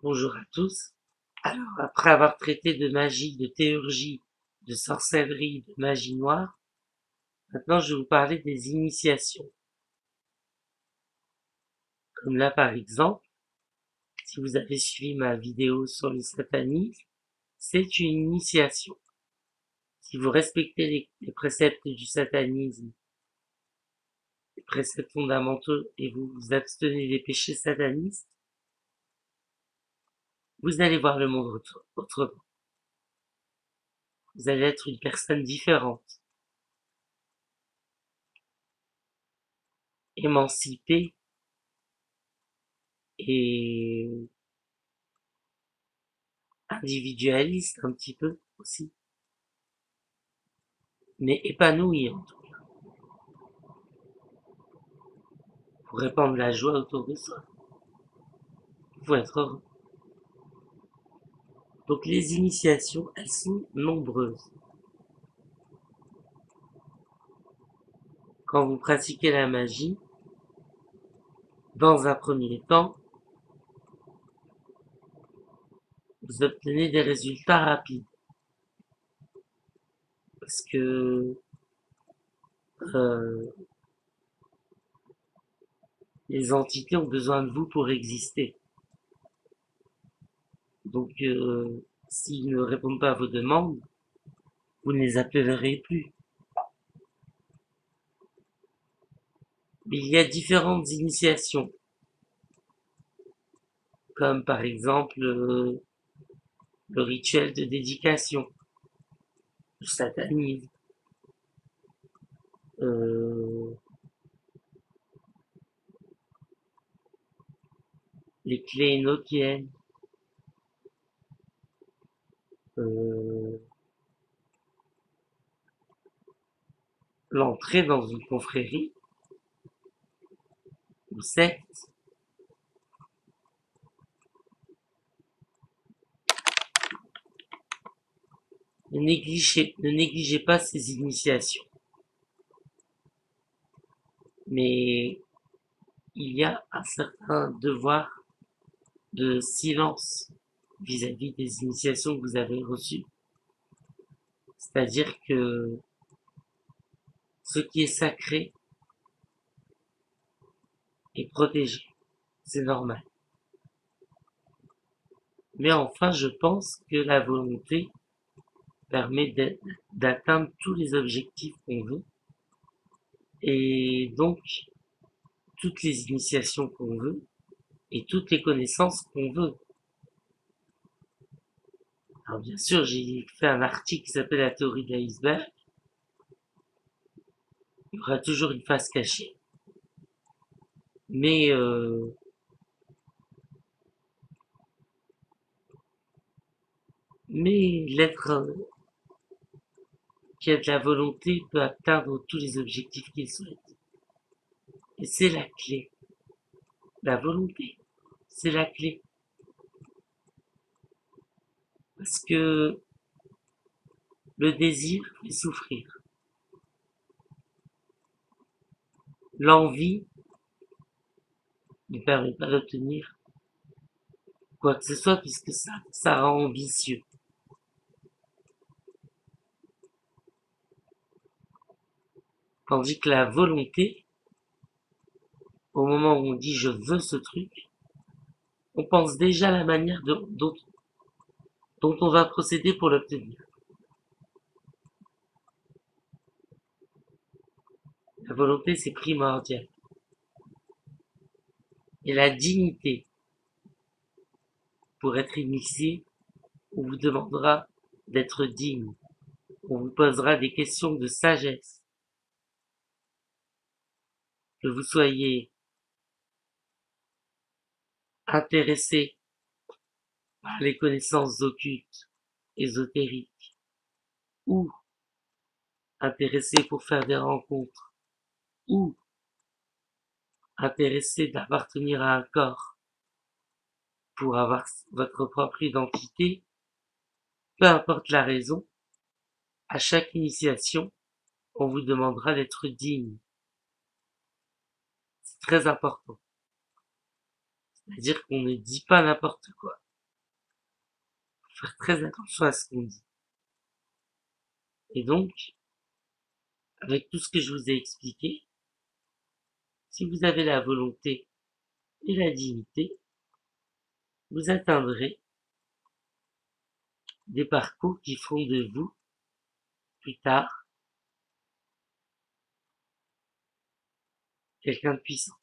Bonjour à tous. Alors, après avoir traité de magie, de théurgie, de sorcellerie, de magie noire, maintenant je vais vous parler des initiations. Comme là par exemple, si vous avez suivi ma vidéo sur le satanisme, c'est une initiation. Si vous respectez les préceptes du satanisme, les préceptes fondamentaux, et vous vous abstenez des péchés satanistes, vous allez voir le monde autrement. Vous allez être une personne différente, émancipée et individualiste un petit peu aussi, mais épanoui en tout cas, pour répandre la joie autour de soi. Il faut être heureux. Donc les initiations, elles sont nombreuses. Quand vous pratiquez la magie, dans un premier temps, vous obtenez des résultats rapides. Parce que euh, les entités ont besoin de vous pour exister. Donc s'ils ne répondent pas à vos demandes, vous ne les appellerez plus. Mais il y a différentes initiations, comme par exemple le rituel de dédication, le satanisme, euh, les clés enochiennes, euh, l'entrée dans une confrérie ou secte. Ne négligez pas ces initiations. Mais il y a un certain devoir de silence vis-à-vis des initiations que vous avez reçues. C'est-à-dire que ce qui est sacré est protégé. C'est normal. Mais enfin, je pense que la volonté permet d'atteindre tous les objectifs qu'on veut. Et donc, toutes les initiations qu'on veut et toutes les connaissances qu'on veut. Alors bien sûr, j'ai fait un article qui s'appelle la théorie de l'iceberg. Il y aura toujours une face cachée. Mais l'être qui a de la volonté peut atteindre tous les objectifs qu'il souhaite. Et c'est la clé. La volonté, c'est la clé. Parce que le désir fait souffrir. L'envie ne permet pas d'obtenir quoi que ce soit puisque ça rend ambitieux. Tandis que la volonté, au moment où on dit je veux ce truc, on pense déjà à la manière dont on va procéder pour l'obtenir. La volonté, c'est primordial. Et la dignité, pour être initié, on vous demandera d'être digne. On vous posera des questions de sagesse. Que vous soyez intéressé par les connaissances occultes, ésotériques, ou intéressé pour faire des rencontres, ou intéressé d'appartenir à un corps pour avoir votre propre identité, peu importe la raison, à chaque initiation, on vous demandera d'être digne. C'est très important. C'est-à-dire qu'on ne dit pas n'importe quoi. faire très attention à ce qu'on dit. Et donc, avec tout ce que je vous ai expliqué, si vous avez la volonté et la dignité, vous atteindrez des parcours qui feront de vous, plus tard, quelqu'un de puissant.